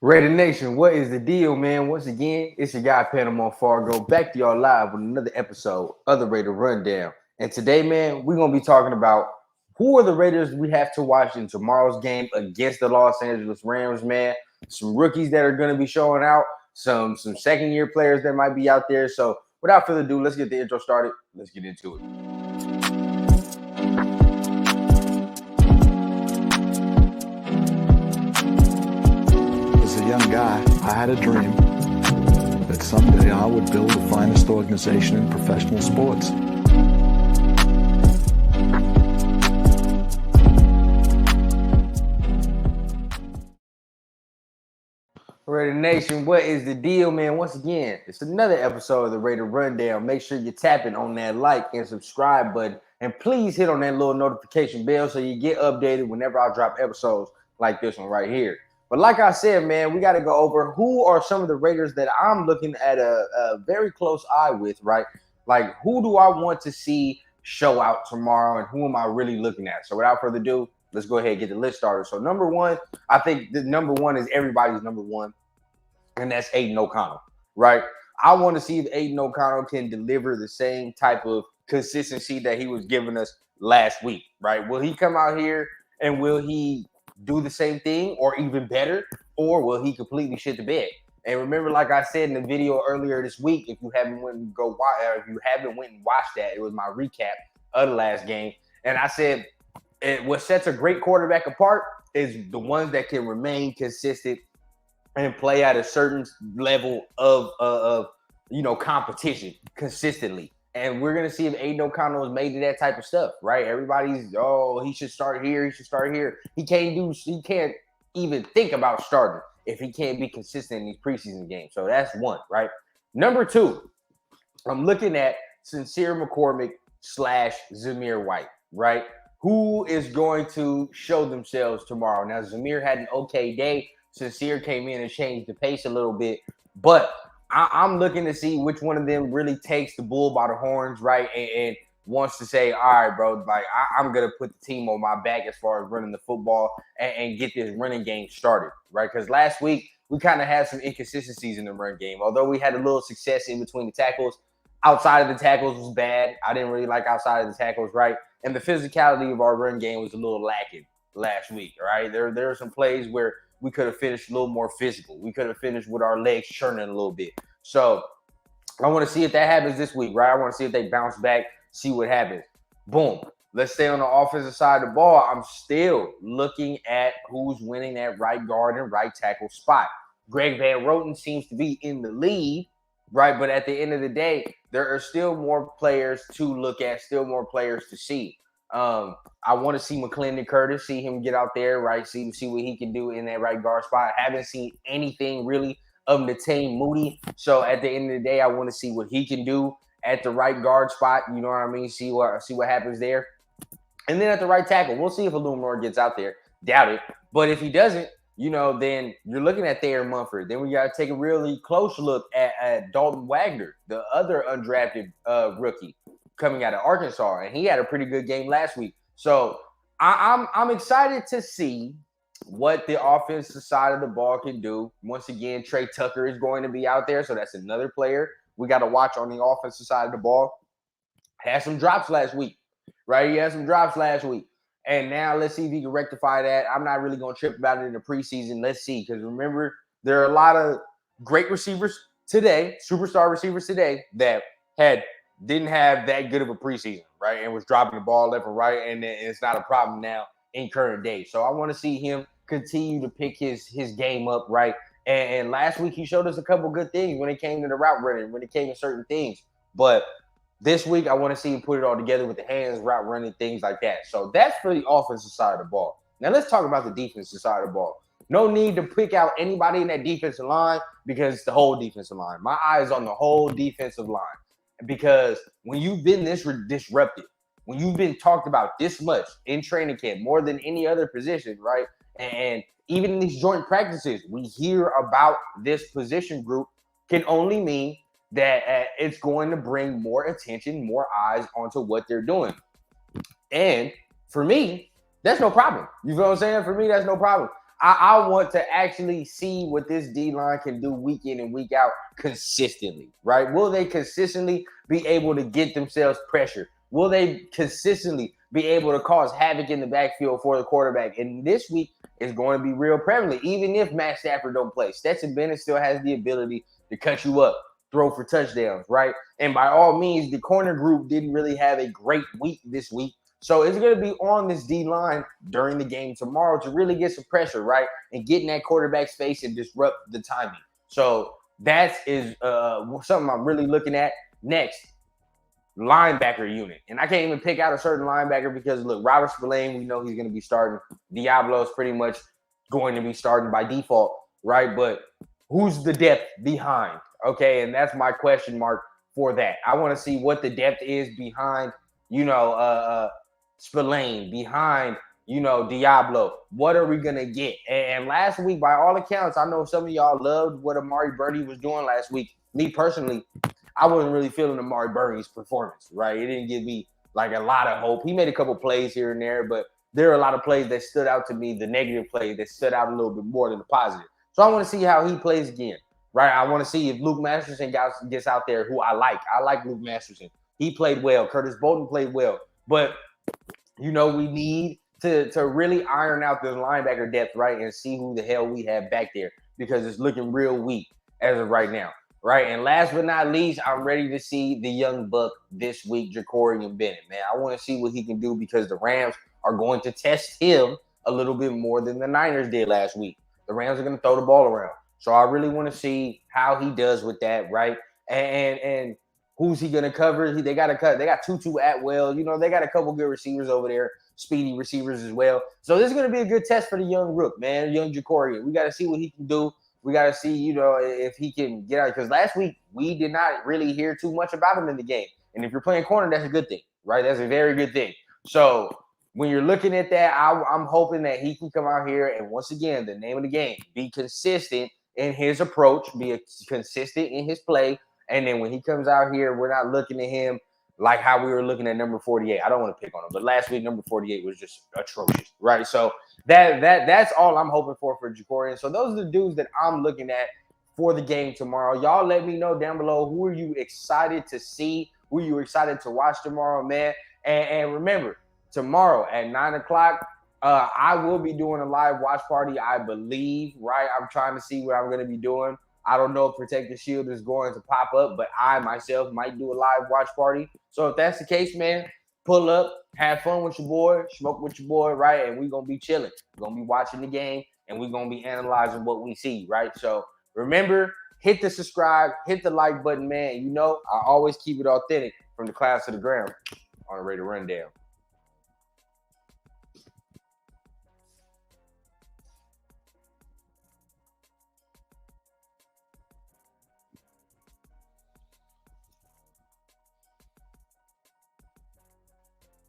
Raider Nation, what is the deal, man? Once again, it's your guy Panama Fargo back to y'all live with another episode of the Raider Rundown. And today, man, we're gonna be talking about who are the Raiders we have to watch in tomorrow's game against the Los Angeles Rams, man. Some rookies that are gonna be showing out, some second year players that might be out there. So without further ado, let's get the intro started. Let's get into it. As a young guy, I had a dream that someday I would build the finest organization in professional sports. Raider Nation, what is the deal, man? Once again, it's another episode of the Raider Rundown. Make sure you're tapping on that like and subscribe button. And please hit on that little notification bell so you get updated whenever I drop episodes like this one right here. But like I said, man, we got to go over who are some of the Raiders that I'm looking at a very close eye with, right? Like, who do I want to see show out tomorrow and who am I really looking at? So without further ado, let's go ahead and get the list started. So number one, I think the number one is everybody's number one, and that's Aiden O'Connell, right? I want to see if Aiden O'Connell can deliver the same type of consistency that he was giving us last week, right? Will he come out here and will he do the same thing or even better, or will he completely shit the bed? And remember, like I said in the video earlier this week, if you haven't went and watched that, it was my recap of the last game, and I said what sets a great quarterback apart is the ones that can remain consistent and play at a certain level of competition consistently. And we're gonna see if Aiden O'Connell is made to that type of stuff, right? Everybody's he should start here, he should start here. He can't even think about starting if he can't be consistent in these preseason games. So that's one, right? Number two, I'm looking at Sincere McCormick / Zamir White, right? Who is going to show themselves tomorrow? Now, Zamir had an okay day. Sincere came in and changed the pace a little bit, but I'm looking to see which one of them really takes the bull by the horns, right? And wants to say, all right, bro, like I'm going to put the team on my back as far as running the football and get this running game started, right? Because last week we kind of had some inconsistencies in the run game. Although we had a little success in between the tackles, outside of the tackles was bad. I didn't really like outside of the tackles, right? And the physicality of our run game was a little lacking last week, right? There are some plays where we could have finished a little more physical. We could have finished with our legs churning a little bit. So I want to see if that happens this week, right? I want to see if they bounce back, see what happens. Boom. Let's stay on the offensive side of the ball. I'm still looking at who's winning that right guard and right tackle spot. Greg Van Roten seems to be in the lead, right? But at the end of the day, there are still more players to look at, still more players to see. I want to see McClendon Curtis, see him get out there, right? See what he can do in that right guard spot. I haven't seen anything really of Natane Moody. So at the end of the day, I want to see what he can do at the right guard spot. You know what I mean? See what happens there. And then at the right tackle, we'll see if Illuminor gets out there. Doubt it. But if he doesn't, then you're looking at Thayer Munford. Then we got to take a really close look at Dalton Wagner, the other undrafted rookie coming out of Arkansas, and he had a pretty good game last week. So I'm excited to see what the offensive side of the ball can do. Once again, Trey Tucker is going to be out there, so that's another player we got to watch on the offensive side of the ball. Had some drops last week, right? He had some drops last week. And now let's see if he can rectify that. I'm not really going to trip about it in the preseason. Let's see, because remember, there are a lot of great receivers today, superstar receivers today, that didn't have that good of a preseason, right? And was dropping the ball left and right, and it's not a problem now in current day. So I want to see him continue to pick his game up, right? And last week he showed us a couple good things when it came to the route running, when it came to certain things. But this week I want to see him put it all together with the hands, route running, things like that. So that's for the offensive side of the ball. Now let's talk about the defensive side of the ball. No need to pick out anybody in that defensive line because it's the whole defensive line. My eye is on the whole defensive line. Because when you've been this disrupted, when you've been talked about this much in training camp, more than any other position, right? And even in these joint practices, we hear about this position group can only mean that it's going to bring more attention, more eyes onto what they're doing. And for me, that's no problem. You feel what I'm saying? For me, that's no problem. I want to actually see what this D-line can do week in and week out consistently, right? Will they consistently be able to get themselves pressure? Will they consistently be able to cause havoc in the backfield for the quarterback? And this week is going to be real prevalent, even if Matt Stafford don't play. Stetson Bennett still has the ability to cut you up, throw for touchdowns, right? And by all means, the corner group didn't really have a great week this week. So it's going to be on this D-line during the game tomorrow to really get some pressure, right? And get in that quarterback's face and disrupt the timing. So that is something I'm really looking at. Next, linebacker unit. And I can't even pick out a certain linebacker because, look, Robert Spillane, we know he's going to be starting. Diablo is pretty much going to be starting by default, right? But who's the depth behind? Okay, and that's my question mark for that. I want to see what the depth is behind, Spillane, behind, Diablo. What are we going to get? And last week, by all accounts, I know some of y'all loved what Amari Birdie was doing last week. Me personally, I wasn't really feeling Amari Birdie's performance, right? It didn't give me like a lot of hope. He made a couple plays here and there, but there are a lot of plays that stood out to me, the negative plays that stood out a little bit more than the positive. So I want to see how he plays again, right? I want to see if Luke Masterson gets out there, who I like. I like Luke Masterson. He played well. Curtis Bolton played well. But, we need to really iron out this linebacker depth, right, and see who the hell we have back there because it's looking real weak as of right now. Right. And last but not least, I'm ready to see the young buck this week, Jacorian Bennett, man. I want to see what he can do because the Rams are going to test him a little bit more than the Niners did last week. The Rams are going to throw the ball around. So I really want to see how he does with that, right? And who's he going to cover? They got Tutu Atwell. They got a couple good receivers over there, speedy receivers as well. So this is going to be a good test for the young rook, man, young Jacorian. We got to see what he can do. We got to see, if he can get out. Because last week, we did not really hear too much about him in the game. And if you're playing corner, that's a good thing, right? That's a very good thing. So when you're looking at that, I'm hoping that he can come out here and, once again, the name of the game, be consistent in his approach, be consistent in his play. And then when he comes out here, we're not looking at him like how we were looking at number 48. I don't want to pick on him, but last week, number 48 was just atrocious, right? So that's all I'm hoping for Jacorian. So those are the dudes that I'm looking at for the game tomorrow. Y'all let me know down below, who are you excited to see? Who are you excited to watch tomorrow, man? And remember, tomorrow at 9 o'clock, I will be doing a live watch party, I believe, right? I'm trying to see what I'm going to be doing. I don't know if Protect the Shield is going to pop up, but I myself might do a live watch party. So if that's the case, man, pull up, have fun with your boy, smoke with your boy, right? And we're going to be chilling. We're going to be watching the game, and we're going to be analyzing what we see, right? So remember, hit the subscribe, hit the like button, man. I always keep it authentic from the clouds to the ground on the Raider Rundown.